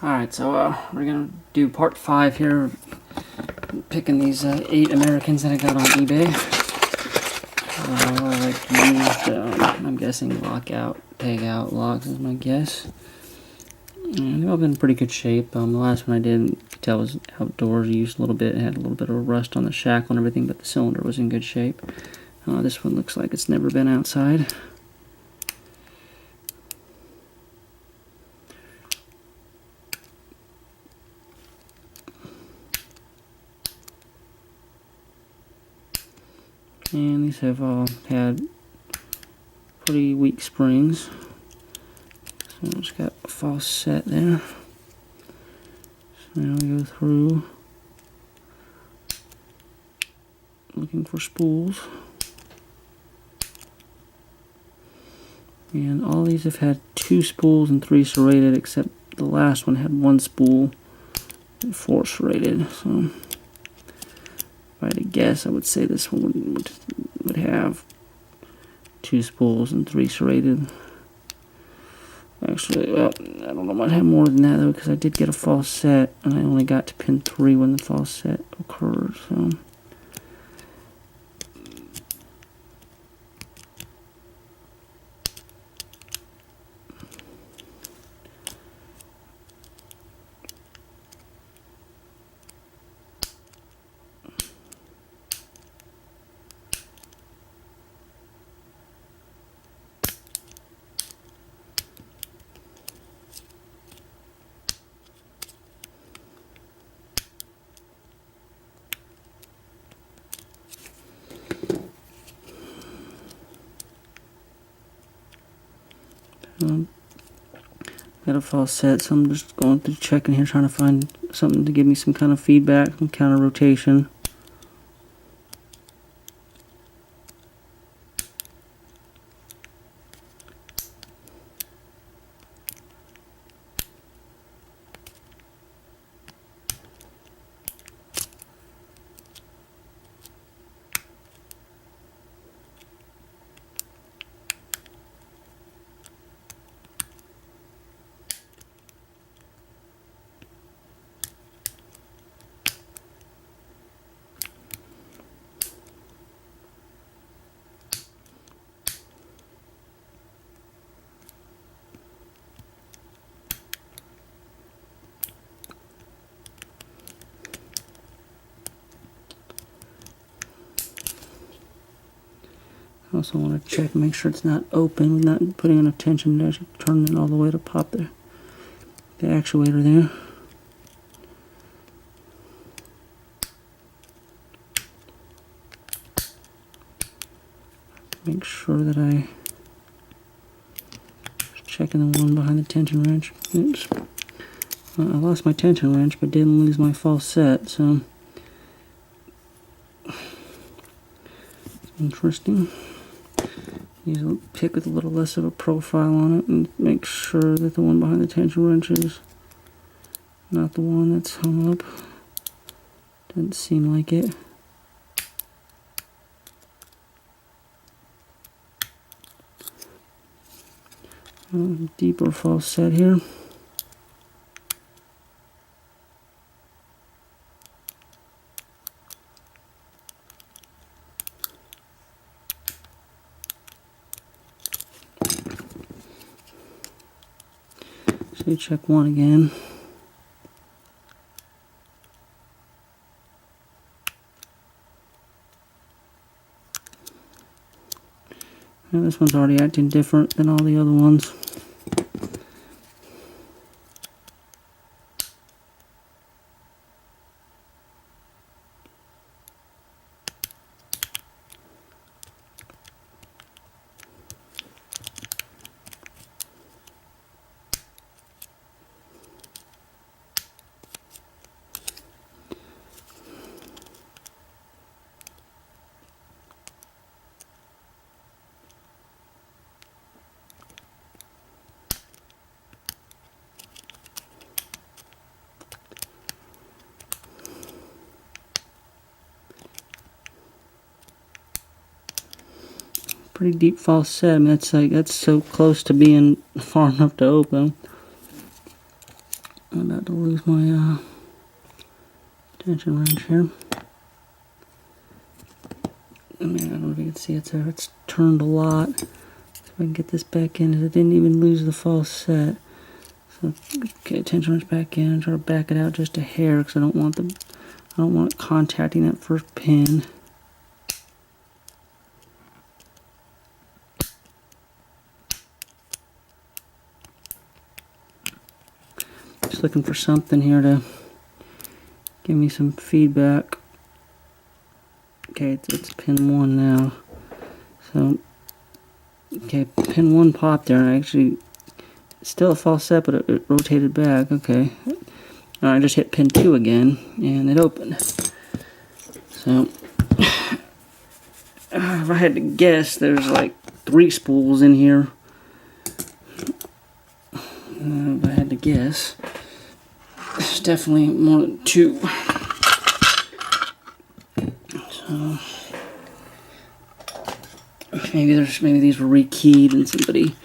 Alright, so we're gonna do part 5 here, picking these 8 Americans that I got on eBay. Like used, I'm guessing lockout, tagout locks is my guess. And they've all been in pretty good shape. The last one I did, you could tell, was outdoors, used a little bit. It had a little bit of rust on the shackle and everything, but the cylinder was in good shape. This one looks like it's never been outside. And these have all had pretty weak springs. So just got a false set there. So now we go through looking for spools. And all these have had 2 spools and 3 serrated, except the last one had 1 spool and 4 serrated. So if I had to guess, I would say this one would have 2 spools and 3 serrated. Actually, well, I don't know, I might have more than that though, because I did get a false set, and I only got to pin 3 when the false set occurred. So got a false set, so I'm just going through checking here, trying to find something to give me some kind of feedback, some counter rotation. I also want to check and make sure it's not open, not putting enough tension there, turning it all the way to pop the actuator there. Make sure that I checking the one behind the tension wrench. Oops. I lost my tension wrench, but didn't lose my false set, so interesting. Use a pick with a little less of a profile on it and make sure that the one behind the tension wrench is not the one that's hung up. Doesn't seem like it. Deeper false set here. So check one again. Now this one's already acting different than all the other ones. Pretty deep false set. I mean, that's so close to being far enough to open. I'm about to lose my tension wrench here. I mean, I don't know if you can see it there. It's turned a lot. So if I can get this back in, it didn't even lose the false set. So okay, tension wrench back in. Try to back it out just a hair because I don't want it contacting that first pin. Just looking for something here to give me some feedback. Okay, it's pin 1 now. So, okay, pin 1 popped there, and I actually, it's still a false set, but it rotated back. Okay. I just hit pin 2 again, and it opened. So, if I had to guess, there's like 3 spools in here. If I had to guess, there's definitely more than 2. So maybe these were rekeyed and somebody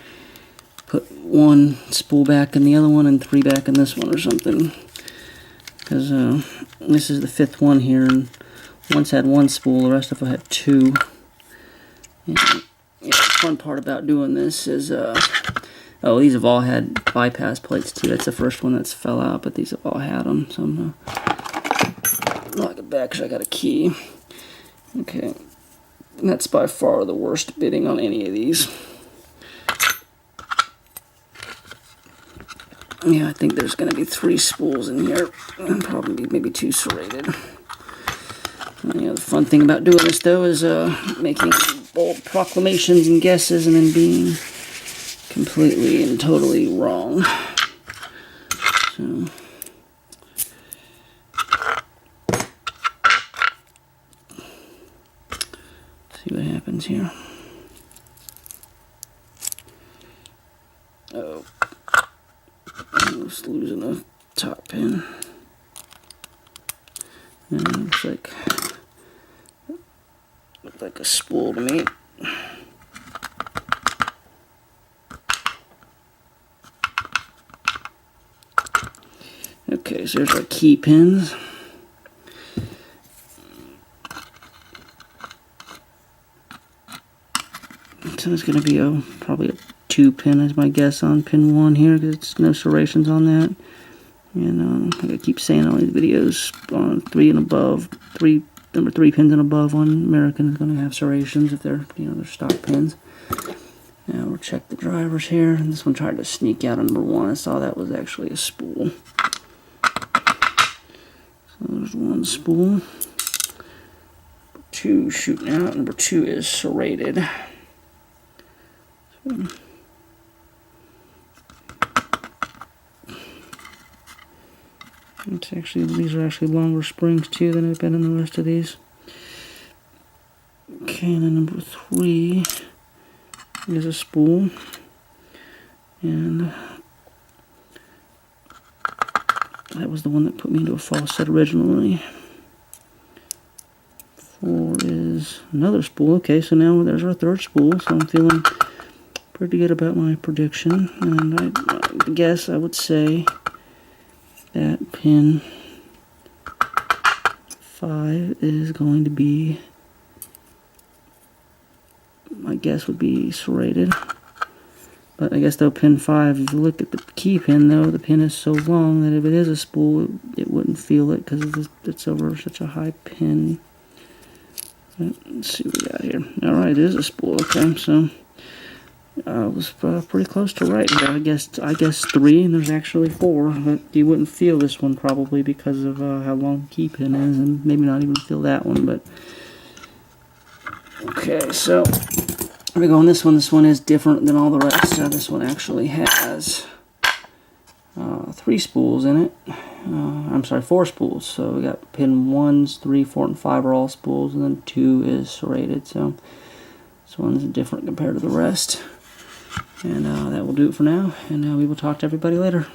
put 1 spool back in the other one and 3 back in this one or something. Because this is the 5th one here, and once had 1 spool, the rest of them had 2. And yeah, the fun part about doing this is oh, these have all had bypass plates too. That's the first one that's fell out, but these have all had them. So I'm gonna lock it back because I got a key. Okay, and that's by far the worst bitting on any of these. Yeah, I think there's going to be 3 spools in here, and probably maybe 2 serrated. Yeah, the fun thing about doing this, though, is making bold proclamations and guesses and then being completely and totally wrong. So, see what happens here. Oh, I'm just losing a top pin. And it looks like a spool to me. Okay, so there's our key pins. So it's going to be probably a 2 pin is my guess on pin 1 here, because it's no serrations on that. And like I keep saying on these videos, on 3 and above, number 3 pins and above on American is going to have serrations if they're they're stock pins. Now we'll check the drivers here, and this one tried to sneak out on number 1. I saw that was actually a spool. So there's 1 spool. Number 2 shooting out. Number 2 is serrated. So, these are actually longer springs too than have been in the rest of these. Okay, and then number 3 is a spool, and that was the one that put me into a false set originally. 4 is another spool. Okay, so now there's our 3rd spool, so I'm feeling pretty good about my prediction, and I guess I would say that pin 5 is going to be, my guess would be serrated. But I guess though pin 5, if you look at the key pin though, the pin is so long that if it is a spool, it wouldn't feel it because it's over such a high pin. Let's see what we got here. Alright, it is a spool. Okay, so I was pretty close to right here. I guess 3, and there's actually 4, but you wouldn't feel this one probably because of how long the key pin is, and maybe not even feel that one. But okay, so we go on this one. This one is different than all the rest. This one actually has 3 spools in it. I'm sorry, 4 spools. So we got pin 1s, 3, 4, and 5 are all spools, and then 2 is serrated. So this one's different compared to the rest. And that will do it for now, and we will talk to everybody later.